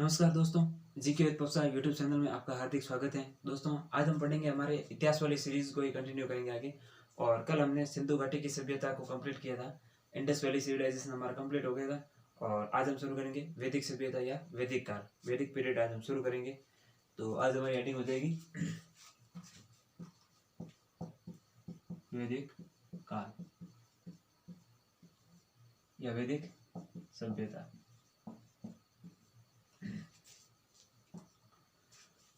नमस्कार दोस्तों, GK with पप्सा YouTube channel में आपका हार्दिक स्वागत है। दोस्तों, आज हम पढ़ेंगे हमारे इतिहास वाली सीरीज को ही कंटिन्यू करेंगे आगे। और कल हमने सिंधु घाटी की सभ्यता को कंप्लीट किया था। इंडस वैली सिविलाइजेशन हमारा कंप्लीट हो गया था और आज हम शुरू करेंगे वैदिक सभ्यता या वैदिक काल, वैदिक पीरियड आज हम शुरू करेंगे। तो आज हमारी हेडिंग हो जाएगी वैदिक काल या वैदिक सभ्यता।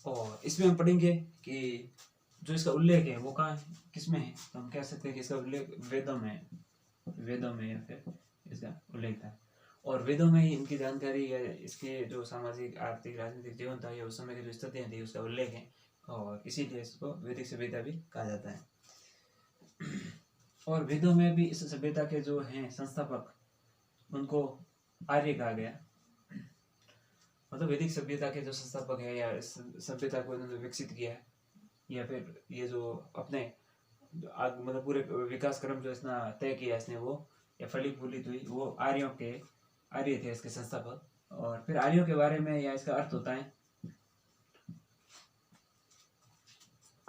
और इसमें हम पढ़ेंगे कि जो इसका उल्लेख है वो कहाँ है, किसमें है। तो हम कह सकते हैं कि इसका उल्लेख वेदों में या फिर इसका उल्लेख था। और वेदों में ही इनकी जानकारी या इसके जो सामाजिक आर्थिक राजनीतिक जीवन था या उस समय की जो स्थितियाँ थी उसका उल्लेख है और इसीलिए इसको वैदिक सभ्यता भी कहा जाता है। और वेदों में भी इस सभ्यता के जो हैं संस्थापक उनको आर्य कहा गया। मतलब वैदिक सभ्यता के जो संस्थापक है या इस सभ्यता को इन्होंने विकसित किया है या फिर ये जो अपने मतलब पूरे विकास क्रम जो इसने तय किया इसने वो या फली फूलित हुई वो आर्य थे इसके संस्थापक। और फिर आर्यों के बारे में या इसका अर्थ होता है,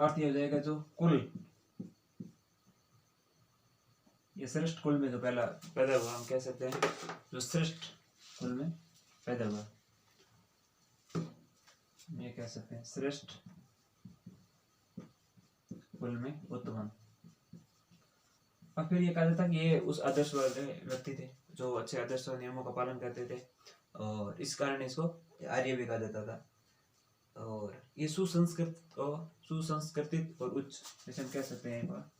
अर्थ ये हो जाएगा जो कुल ये श्रेष्ठ कुल में जो पैदा हुआ, हम कह सकते हैं जो श्रेष्ठ कुल में पैदा हुआ, ये कह सकते हैं श्रेष्ठ कुल में उत्पन्न। और फिर ये कहा जाता कि ये उस आदर्श वाले व्यक्ति थे जो अच्छे आदर्श और नियमों का पालन करते थे और इस कारण इसको आर्य भी कहा जाता था। और ये सुसंस्कृत और उच्च, जैसे हम कह सकते हैं एक बार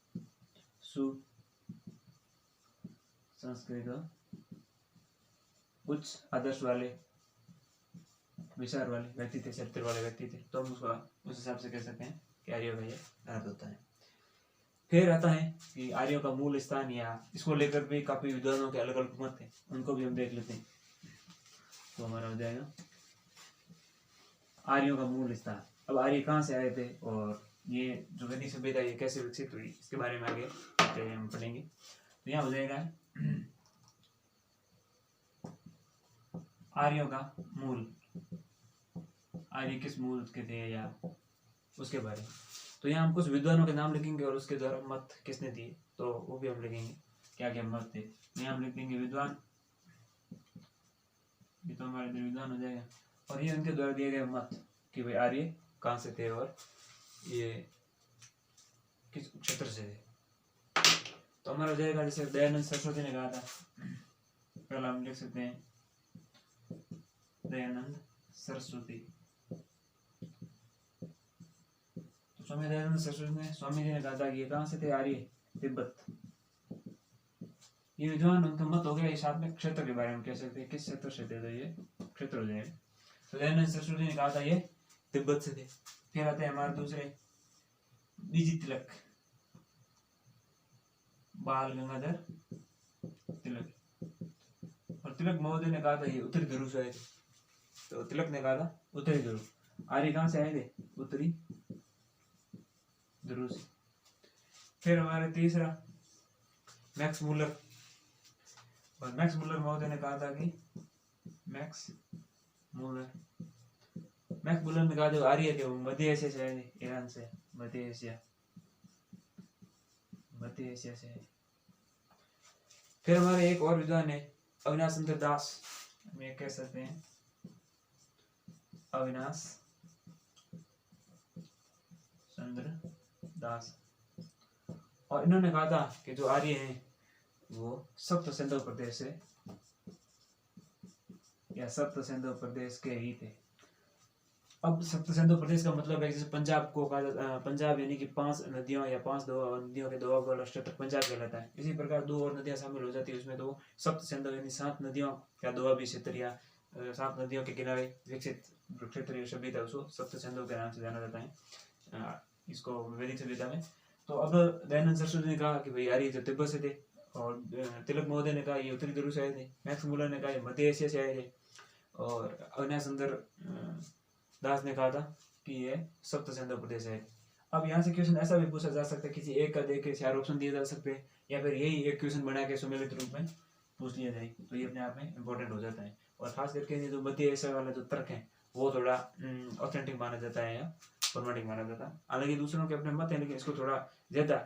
सुसंस्कृत और उच्च आदर्श वाले विचार वाले व्यक्ति थे, चरित्र वाले व्यक्ति थे। तो हम उसका उस हिसाब से कह सकते हैं कि आर्यों का ये अर्थ होता है। फिर आता है कि आर्यों का मूल स्थान या इसको लेकर भी काफी विद्वानों के अलग अलग मत है, उनको भी हम देख लेते हैं। तो हमारा हो जाएगा आर्यों का मूल स्थान। अब आर्य कहाँ से आए थे और ये जो वैदिक सभ्यता ये कैसे विकसित हुई इसके बारे में आगे हम पढ़ेंगे। तो यहाँ हो जाएगा आर्यों का मूल, आर्य किस मूल के थे या उसके बारे में। तो यहाँ हम कुछ विद्वानों के नाम लिखेंगे और उसके द्वारा मत किसने दिए तो वो भी हम लिखेंगे क्या क्या मत थे। यहाँ हम लिख देंगे विद्वान, ये तो हमारे इधर विद्वान हो जाएगा। और ये उनके द्वारा दिए गए मत कि भाई आर्य कहाँ से थे और ये किस क्षेत्र से थे। तो हमारा हो जाएगा जैसे दयानंद सरस्वती ने कहा था, पहला हम लिख सकते हैं दयानंद सरस्वती। तो स्वामी दयानंद सरस्वती जी ने कहा था कि ये कहाँ से थे आर्य, तिब्बत। ये विद्वान उनका मत हो गया। इस साथ में क्षेत्र के बारे में कह सकते हैं किस क्षेत्र से थे, तो ये क्षेत्र हो जाएगा। तो दयानंद सरस्वती ने कहा था ये तिब्बत से थे। फिर आते हैं हमारे दूसरे बीजी तिलक, बाल गंगाधर तिलक। और तिलक महोदय ने कहा था ये उत्तरी ध्रुव से आए थे। तो तिलक ने कहा था उत्तरी ध्रुव। आर्य कहाँ से आए थे, उत्तरी ध्रुव से। फिर हमारे तीसरा मैक्स मुलर, और मैक्स मुलर महोदय ने कहा था कि मैक्स मुलर ने कहा जो आर्य थे वो मध्य एशिया से आए थे, ईरान से, मध्य एशिया से आए। फिर हमारे एक और विद्वान है अविनाश चंद्र दास, हम ये कह सकते हैं अविनाश चंद्र दास। और इन्होंने कहा था कि जो आर्य हैं वो सप्त सिंधु प्रदेश से या सप्त सिंधु प्रदेश के ही थे। अब सप्त सिंधु प्रदेश का मतलब है जैसे पंजाब को कहा, पंजाब यानी कि 5 नदियों या 5 नदियों के दोआब वाला क्षेत्र पंजाब कहलाता है। इसी प्रकार 2 और नदियां शामिल हो जाती है उसमें, तो सप्त सिंधु यानी 7 नदियों का दोआबी क्षेत्र या 7 नदियों के किनारे विकसित क्षेत्र या सभ्यता उसको सप्त सिंधु के नाम से जाना जाता है इसको वैदिक सभ्यता में। तो अब दयानंद सरस्वती ने कहा कि भाई आर्य जो तिब्बत से थे, और तिलक महोदय ने कहा ये उत्तरी ध्रुव से आए थे, मैक्स मुलर ने कहा ये मध्य एशिया से आए थे, और अविनाश चंद्र दास ने कहा था कि ये सप्त सिंधु प्रदेश है। अब यहाँ से क्वेश्चन ऐसा भी पूछा जा सकता है, किसी एक का देख के 4 ऑप्शन दिए जा सकते हैं या फिर यही एक क्वेश्चन बना के सुमेलित रूप में पूछ लिया जाए तो ये अपने आप में इम्पोर्टेंट हो जाता है। और खास करके ये जो मध्य एशिया वाला जो तर्क है वो थोड़ा ऑथेंटिक माना जाता है या प्रमाणिक माना जाता है। हालांकि दूसरों के अपने मत है, लेकिन इसको थोड़ा ज़्यादा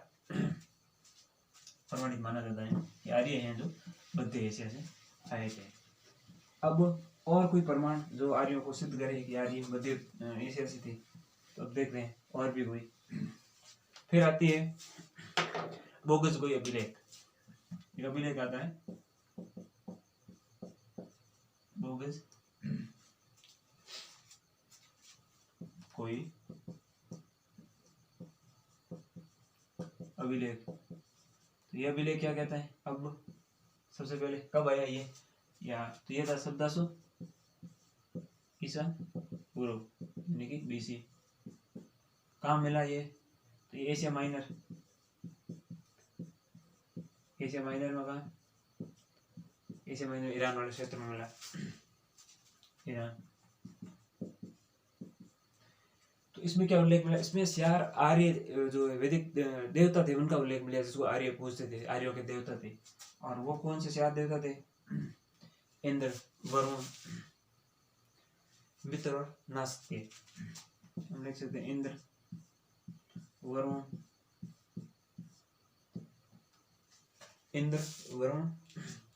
प्रमाणिक माना जाता है कि आर्य हैं जो मध्य एशिया से आए थे। अब और कोई प्रमाण जो आर्यों को सिद्ध करे कि आर्य मध्य एशिया से थे, तो अब देख रहे हैं और भी कोई। फिर आती है बोगस कोई अभिलेख। अभिलेख आता है बोगस कोई अभिलेख। तो ये अभिलेख क्या कहता है? अब सबसे पहले कब आया ये? या तो ये था 1700 ईसा पूर्व यानी कि BC। कहाँ मिला ये? तो ये एशिया माइनर में कहा? एशिया माइनर ईरान वाले क्षेत्र में मिला, ईरान। तो इसमें क्या उल्लेख मिला? इसमें चार आर्य जो वैदिक देवता थे उनका उल्लेख मिला, जिसको आर्य पूजते थे, आर्यों के देवता थे। और वो कौन से चार देवता थे? इंद्र, वरुण, मित्र और नास्तिक। हम लिख सकते हैं इंद्र, वरुण,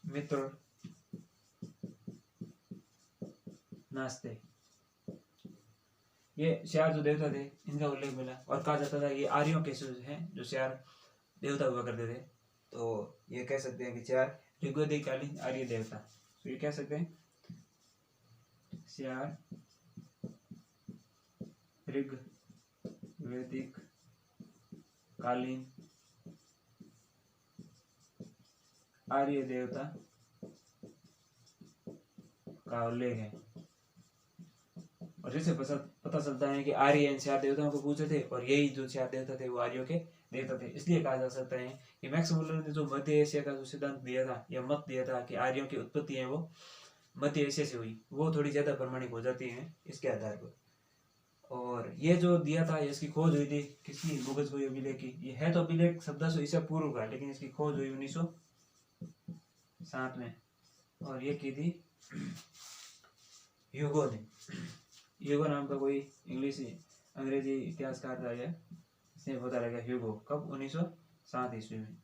मित्र और नास्तिक। ये चार जो देवता थे इनका उल्लेख मिला। और कहा जाता था ये आर्यों के हैं जो चार देवता हुआ करते थे। तो ये कह सकते हैं कि चार ऋग्वेदिक कालीन आर्य देवता। तो ये कह सकते हैं चार ऋग्वेदिक कालीन आर्य देवता का उल्लेख है। और जिससे पता चलता है कि आर्य इन चार देवताओं को पूछे थे और यही जो चार देवता थे वो आर्यों के देवता थे। इसलिए कहा जा सकता है कि मैक्स मुलर ने जो मध्य एशिया का जो सिद्धांत दिया था या मत दिया था कि आर्यों की उत्पत्ति है वो मध्य एशिया से हुई, वो थोड़ी ज्यादा प्रमाणिक हो जाती है इसके आधार पर। और ये जो दिया था इसकी खोज हुई थी किसकी? बोगस कोई अभिलेख की। ये है तो अभिलेख 1700 ईसा पूर्व का, लेकिन इसकी खोज हुई 1907 में। और ये की थी ह्यूगो ने। ह्यूगो नाम का कोई अंग्रेजी इतिहासकार था, इसने पता लगा ह्यूगो कब? 1907 ईस्वी में।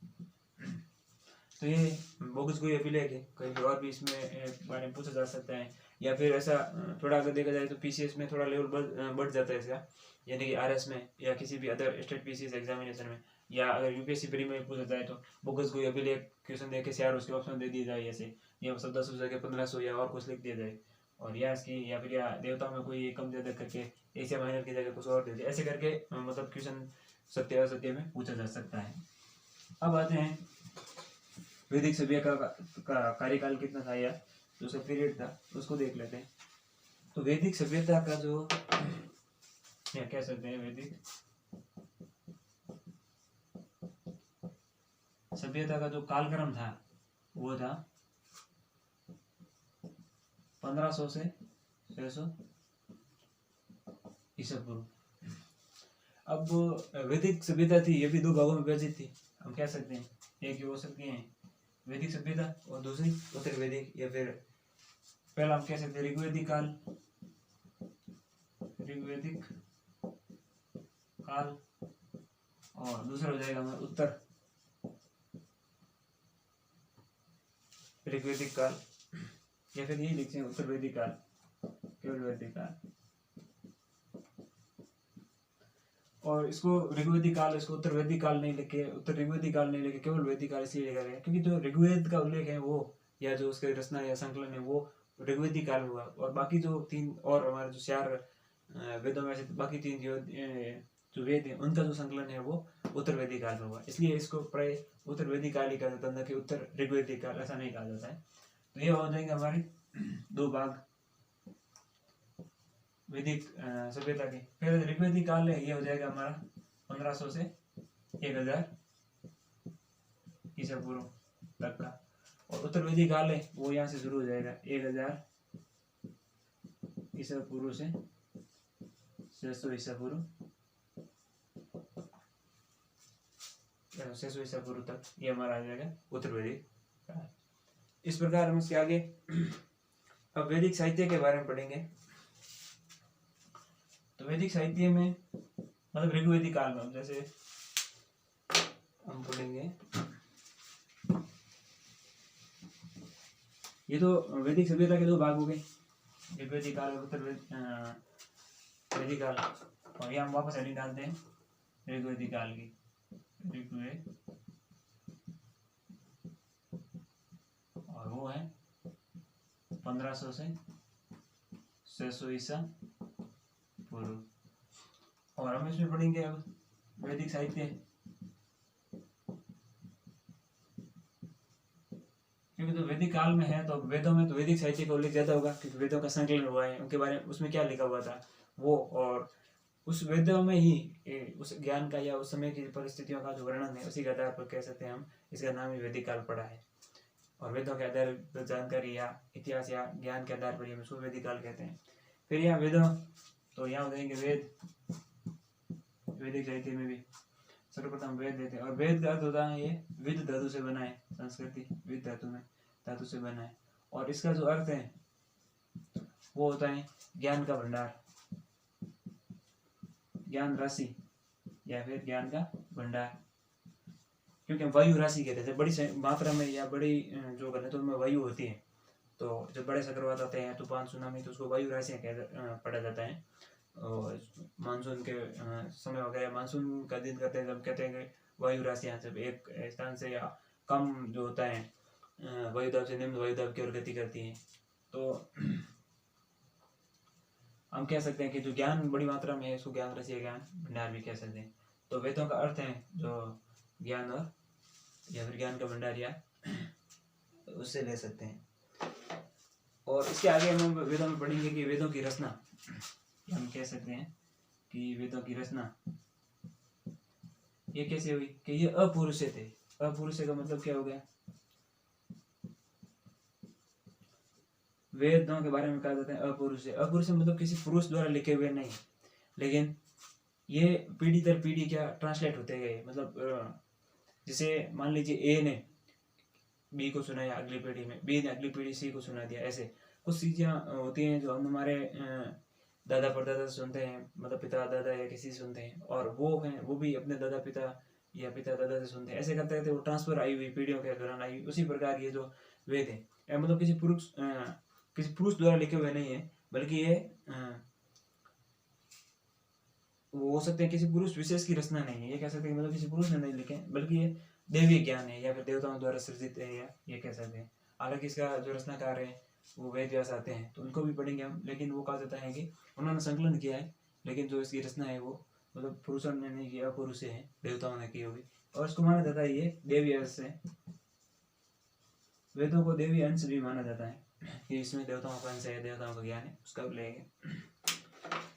तो ये बोगस कोई अभिलेख है। कहीं और भी इसमें बारे में पूछा जा सकता है। या फिर ऐसा थोड़ा अगर देखा जाए तो PCS में थोड़ा लेवल बढ़ जाता है इसका, यानी कि RS में या किसी भी अदर स्टेट PCS एग्जामिनेशन में, या अगर UPSC प्री में पूछा जाए तो बोगस कोई अभिलेख क्वेश्चन देके चार उसके ऑप्शन दे दिए जाए, ऐसे या 1700 जगह 1500 या और कुछ लिख दिया जाए। और या इसकी या फिर या देवताओं में कोई कम ज्यादा करके एशिया माइनर की जगह कुछ और दे दिया, ऐसे करके मतलब क्वेश्चन सत्य असत्य में पूछा जा सकता है। अब आते हैं वैदिक सभ्यता का कार्यकाल कितना था या जो उसका पीरियड था उसको देख लेते हैं। तो वैदिक सभ्यता का जो क्या कह सकते हैं, वैदिक सभ्यता का जो कालक्रम था वो था 1500 से 600 ईसा पूर्व। अब वैदिक सभ्यता थी, ये भी दो भागों में विभाजित थी। हम कह सकते हैं एक हो सकती है वैदिक सभ्यता और दूसरी उत्तर वैदिक, या फिर पहला हम कह सकते हैं ऋग्वेदिक काल और दूसरा हो जाएगा हमारा उत्तर ऋग्वेदिक काल, या फिर यही लिखते हैं उत्तर वैदिक काल, केवल वैदिक काल। और इसको ऋग्वेदिक काल, इसको उत्तर वैदिक काल नहीं लिखे, उत्तर ऋग्वेदिक काल नहीं लिखे, केवल वैदिक काल इसलिए लिखा गया क्योंकि जो ऋग्वेद का उल्लेख है वो या जो उसके रचना या संकलन है वो ऋग्वेदिक काल में हुआ। और बाकी जो तीन और हमारे जो चार वेदों में से बाकी तीन जो वेद है उनका जो संकलन है वो उत्तर वैदिक काल में हुआ। इसलिए इसको प्राय उत्तर वैदिक काल ही कहा जाता है, कि उत्तर ऋग्वेदिक काल ऐसा नहीं कहा जाता है। तो ये हो जाएंगे हमारे दो भाग वैदिक सभ्यता के। फिर ऋग्वेदिक काल है, ये हो जाएगा हमारा 1500 से 1000 ईसा पूर्व तक का। और उत्तर वैदिक काल है वो यहाँ से शुरू हो जाएगा 1000 ईसा पूर्व से 600 ईसा पूर्व, 600 ईसा पूर्व तक ये हमारा आ जाएगा उत्तर वैदिक काल। इस प्रकार हम इसके आगे अब वैदिक साहित्य के बारे में पढ़ेंगे। तो वैदिक साहित्य में मतलब ऋग्वेदिक काल में जैसे हम पढ़ेंगे, ये तो वैदिक सभ्यता के दो भाग हो गए, ऋग्वेदिक काल और उत्तर वैदिक काल। और ये हम वापस हेडिंग डालते हैं ऋग्वेदिक काल की, ऋग्वेद, और वो है 1500 से 600 ईसा पूर्व। और हम इसमें पढ़ेंगे अब वैदिक साहित्य, क्योंकि तो वैदिक काल में है तो वेदों में तो वैदिक साहित्य का उल्लेख ज्यादा होगा, क्योंकि वेदों का संकलन हुआ है, उनके बारे में उसमें क्या लिखा हुआ था वो, और उस वेदों में ही उस ज्ञान का या उस समय की परिस्थितियों का जो वर्णन है उसी के आधार पर कह सकते हैं हम इसका नाम ही वैदिक काल पड़ा है। और वेदों के आधार पर जानकारी या इतिहास या ज्ञान के आधार पर हम उसको वैदिक काल कहते हैं। फिर यहाँ वेदों, तो यहाँ हो जाएंगे वेद, वैदिक साहित्य में भी सर्वप्रथम वेद देते हैं। और वेद का अर्थ होता है ये विद धातु से बना है, संस्कृति विद धातु से बना है। और इसका जो अर्थ है वो होता है ज्ञान का भंडार, ज्ञान राशि या फिर ज्ञान का भंडार, क्योंकि वायु राशि कहते हैं बड़ी मात्रा में या बड़ी जो घनत्व में वायु होती है, तो जब बड़े चक्रवात आते हैं तूफान सुनामी तो उसको वायु राशियाँ पढ़ा जाता है। और मानसून के समय वगैरह मानसून का दिन करते हैं जब कहते हैं कि वायु राशियाँ जब एक स्थान से या कम जो होता है वायुदाब से निम्न वायुदाब की ओर गति करती हैं, तो हम कह सकते हैं कि जो ज्ञान बड़ी मात्रा में है उसको ज्ञान राशि या ज्ञान भंडार भी कह सकते हैं। तो वेदों का अर्थ है जो ज्ञान और या फिर ज्ञान का भंडार या उससे ले सकते हैं। और इसके आगे हम वेदों में पढ़ेंगे कि वेदों की रचना, हम कह सकते हैं कि वेदों की रचना ये कैसे हुई कि ये अपुरुष थे। अपुरुष का मतलब क्या हो गया, वेदों के बारे में कहा जाता है अपुरुष। अपुरुष मतलब किसी पुरुष द्वारा लिखे हुए नहीं, लेकिन ये पीढ़ी दर पीढ़ी क्या ट्रांसलेट होते गए। मतलब जैसे मान लीजिए ए ने बी को सुनाया अगली पीढ़ी में, बी ने अगली पीढ़ी सी को सुना दिया। ऐसे कुछ चीजें होती हैं जो हम हमारे दादा परदादा से सुनते हैं, मतलब पिता दादा या किसी से सुनते हैं, और वो हैं वो भी अपने दादा पिता या पिता दादा से सुनते हैं। ऐसे करते करते वो ट्रांसफर आई हुई पीढ़ियों के दौरान आई हुई। उसी प्रकार ये जो वेद है मतलब किसी पुरुष द्वारा लिखे हुए नहीं है, बल्कि ये वो हो सकते हैं किसी पुरुष विशेष की रचना नहीं है, ये कह सकते हैं मतलब किसी पुरुष ने नहीं लिखे, बल्कि ये देवी ज्ञान है या फिर देवताओं द्वारा सृजित है, या ये कह सकते हैं। हालांकि इसका जो रचनाकार है वो वेद व्यास आते हैं तो उनको भी पढ़ेंगे हम, लेकिन वो कहा जाता है कि उन्होंने संकलन किया है, लेकिन जो इसकी रचना है वो मतलब पुरुषों ने नहीं किया, पुरुष है देवताओं ने की होगी। और इसको माना जाता है ये देवी अंश है, वेदों को देवी अंश भी माना जाता है कि इसमें देवताओं का अंश है, देवताओं का ज्ञान है, उसका लेंगे।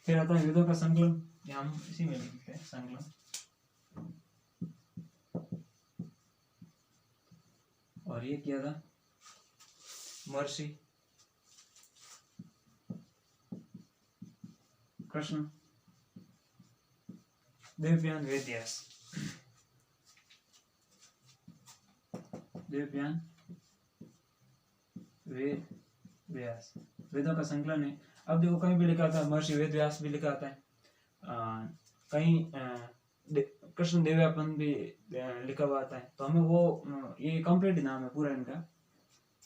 फिर आता है वेदों का संकलन, हम इसी में लिखते हैं संकलन। और ये किया था महर्षि कृष्ण देवयान वेदव्यास, देवयान वेद व्यास वेदों का संकलन है। अब देखो कहीं भी लिखा था महर्षि वेद व्यास भी लिखा आता है, कहीं कृष्ण देवयापन भी लिखा हुआ आता है। तो हमें वो ये कंप्लीट नाम है पूरा इनका,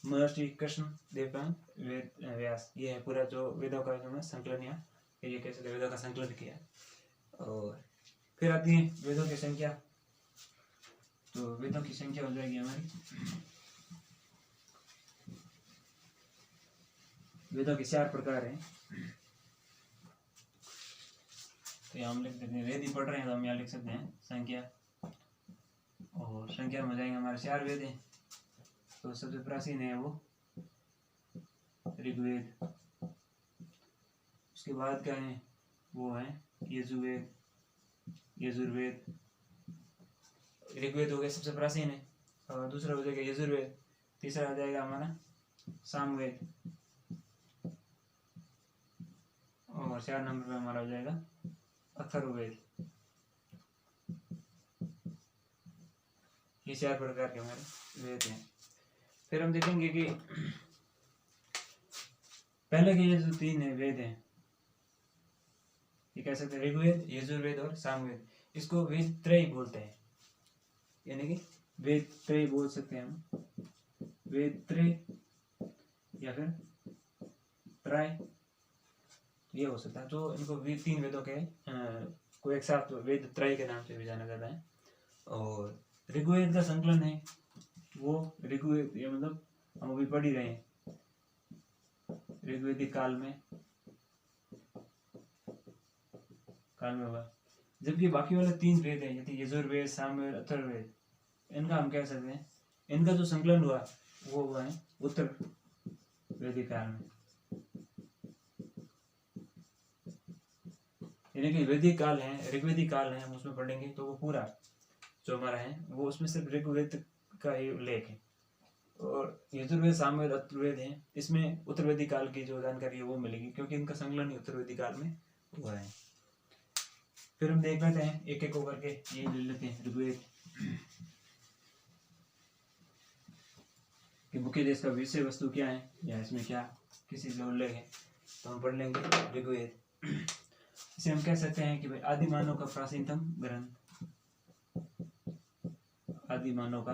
महर्षि कृष्ण देवयान वेद व्यास, ये है पूरा जो वेदों का जो संकलन या ये कैसे वेदों का संकलन किया। और फिर आती है वेदों की संख्या। तो वेदों की संख्या हो जाएगी हमारी, वेदों के 4 प्रकार हैं। तो यहाँ हम लिख देते हैं, वेद ही पढ़ रहे हैं तो हम यहाँ लिख सकते हैं संख्या, और संख्या में हो जाएंगे हमारे 4 वेद हैं। तो सबसे प्राचीन है वो ऋग्वेद, उसके बाद क्या है वो है यजुर्वेद, ऋग्वेद हो गया सबसे प्राचीन है, और दूसरा हो जाएगा यजुर्वेद, तीसरा हो जाएगा हमारा सामवेद, और 4 नंबर पे हमारा हो जाएगा अथर्ववेद। ये 4 प्रकार के हमारे वेद हैं। फिर हम देखेंगे कि पहले के ये जो तीन है वेद हैं, ये कह सकते हैं ऋग्वेद, यजुर्वेद और सामवेद, इसको वेद त्रय बोलते हैं, यानी कि वेद त्रय बोल सकते हैं हम, वेद त्रय या फिर त्रय, ये हो सकता है। तो इनको तीन वेदों के को एक साथ वेद त्रय के नाम से भी जाना जाता है। और ऋग्वेद का संकलन है वो ऋग्वेद, ये मतलब हम अभी पढ़ ही रहे हैं, ऋग्वेदिक काल में होगा। जबकि बाकी वाले तीन वेद हैं, जैसे यजुर्वेद, सामवेद, अथर्ववेद, इनका हम कह सकते हैं इनका जो संकलन हुआ वो हुआ है उत्तर वैदिक काल में, यानी कि वैदिक काल है, ऋग्वेदिक काल है, हम उसमें पढ़ेंगे तो वो पूरा जो हमारा है वो उसमें सिर्फ ऋग्वेद का ही उल्लेख है। और यजुर्वेद, सामवेद, अथर्ववेद है, इसमें उत्तर वैदिक काल की जो जानकारी है वो मिलेगी, क्योंकि इनका संकलन ही उत्तर वैदिक काल में हुआ है। फिर हम देख लेते हैं एक एक होकर के, ये ले लेते हैं ऋग्वेद कि मुख्य देश का विषय वस्तु क्या है या इसमें क्या किसी का उल्लेख है, तो हम पढ़ लेंगे ऋग्वेद। इसे हम कह सकते हैं कि भाई आदि मानव का प्राचीनतम ग्रंथ, आदि मानव का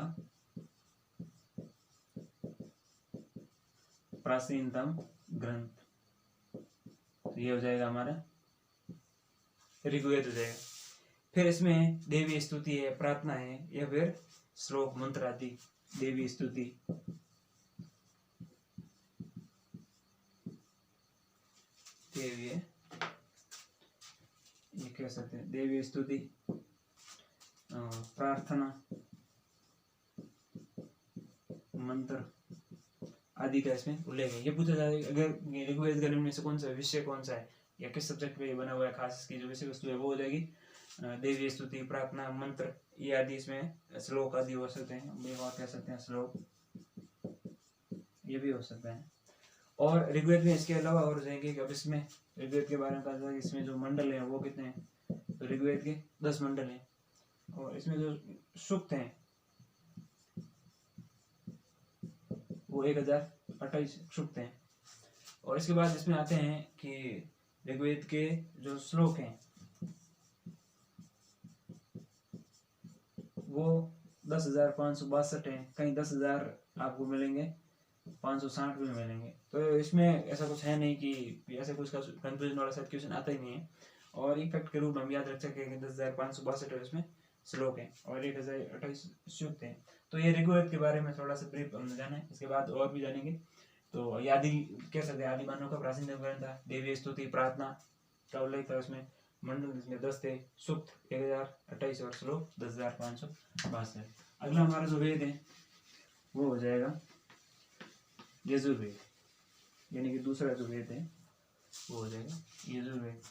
प्राचीनतम ग्रंथ, तो ये हो जाएगा हमारा ऋग्वेद हो जाएगा। फिर इसमें देवी स्तुति है, प्रार्थना है, या फिर श्लोक मंत्र आदि, देवी स्तुति, देवी है, ये कह सकते हैं देवी स्तुति, प्रार्थना, मंत्र आदि का इसमें उल्लेख है। ये पूछा जाए अगर ऋग्वेद ग्रंथ में से कौन सा विषय कौन सा है या किस सब्जेक्ट पे बना हुआ है, खास इसकी जो विषय वस्तु है वो हो जाएगी देवी स्तुति, प्रार्थना, मंत्र, ये आदि इसमें श्लोक आदि हो सकते हैं, हम और कह सकते हैं श्लोक, ये भी हो सकता है। और ऋग्वेद में इसके अलावा और जाएंगे कि अब इसमें ऋग्वेद के बारे में कहा जाए, इसमें जो मंडल है वो कितने हैं, तो ऋग्वेद के 10 मंडल हैं, और इसमें जो सूक्त हैं वो 1028 सूक्त हैं। और इसके बाद इसमें आते हैं कि ऋग्वेद के जो श्लोक हैं वो 10,562 हैं, कहीं 10,000 आपको मिलेंगे, 560 भी मिलेंगे। तो इसमें ऐसा कुछ है नहीं कि ऐसा कुछ का कंफ्यूजन वाला शायद क्वेश्चन आता ही नहीं है। और इफेक्ट के रूप में हम याद रख सकते हैं कि 10,562 इसमें श्लोक हैं और 1028 सूक्त हैं। तो ये ऋग्वेद के बारे में थोड़ा सा ब्रीफ हमने जाना है, इसके बाद और भी जानेंगे। तो आदि कह सकते हैं आदि मानव का प्राचीन ग्रंथ था, देवी स्तुति, प्रार्थना का उल्लेख था उसमें, मंडल इसमें 10 थे, सूक्त 1028 और श्लोक 10,562। अगला हमारा जो वेद है वो हो जाएगा यजुर्वेद, यानी कि दूसरा जो वेद है वो हो जाएगा यजुर्वेद।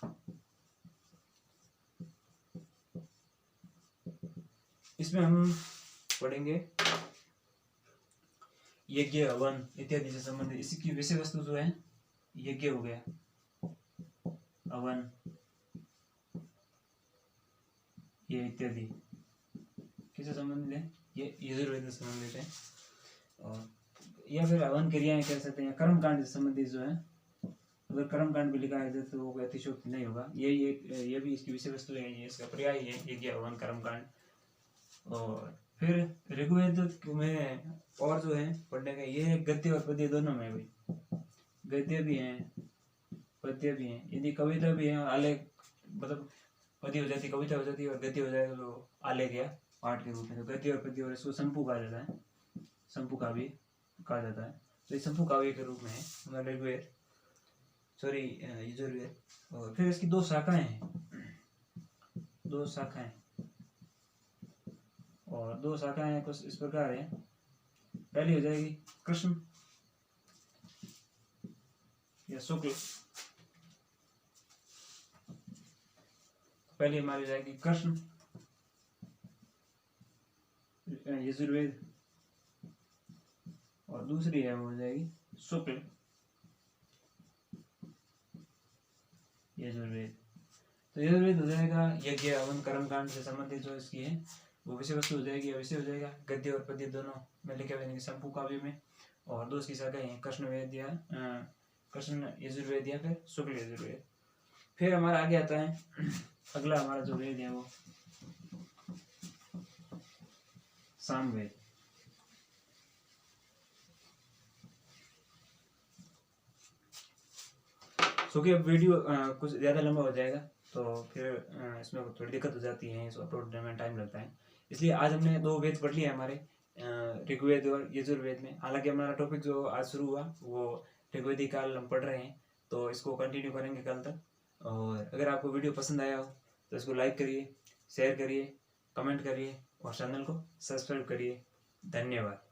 इसमें हम पढ़ेंगे यज्ञ, हवन इत्यादि से संबंधित, इसकी विषय वस्तु जो है यज्ञ हो गया, हवन, ये इत्यादि किससे संबंधित है, ये यजुर्वेद से संबंधित है। और या फिर हवन क्रियाएं कह सकते हैं, कर्म कांड से संबंधित जो है, अगर कर्म कांड भी लिखा है तो वो अतिशोक्त नहीं होगा, ये भी इसकी विषय वस्तु है, ये इसका पर्याय है यज्ञ, हवन, कर्म कांड। और फिर ऋग्वेद में और जो है पढ़ने का ये गद्य और पद्य दोनों में भी, गद्य भी है पद्य भी है, यदि कविता भी है और आलेख, मतलब पद्य हो जाती कविता हो जाती है और गद्य हो जाएगा तो आलेख या पाठ के रूप में, तो गद्य और पद्य, और इसको संपू कहा जाता है, संपू काव्य कहा जाता है। तो ये संपू काव्य के रूप में है हमारा ऋग्वेद, सॉरी यजुर्वेद। और फिर इसकी दो शाखाएं हैं, दो शाखाएं, और दो शाखाएं कुछ इस प्रकार है। पहली हो जाएगी कृष्ण या शुक्ल, पहली हमारी हो जाएगी कृष्ण यजुर्वेद, और दूसरी है वो हो जाएगी शुक्ल यजुर्वेद। तो यजुर्वेद हो जाएगा यज्ञ, हवन, कर्म कांड से संबंधित जो इसकी है वो विषय वस्तु हो जाएगी, विषय हो जाएगा गद्य और पद्य दोनों में लिखे हुए संपू काव्य में। और दो इसकी शाखाएं हैं, कृष्ण वेद या कृष्ण यजुर्वेद या फिर शुक्ल यजुर्वेद। फिर हमारा आगे आता है अगला हमारा जो वेद है वो सामवेद। क्योंकि अब वीडियो कुछ ज़्यादा लंबा हो जाएगा तो फिर इसमें थोड़ी दिक्कत हो जाती है, इसको अपलोड करने में टाइम लगता है। इसलिए आज हमने दो वेद पढ़ लिए हमारे ऋग्वेद और यजुर्वेद में। हालांकि हमारा टॉपिक जो आज शुरू हुआ वो ऋग्वेदिक काल हम पढ़ रहे हैं, तो इसको कंटिन्यू करेंगे कल तक। और अगर आपको वीडियो पसंद आया हो तो इसको लाइक करिए, शेयर करिए, कमेंट करिए और चैनल को सब्सक्राइब करिए। धन्यवाद।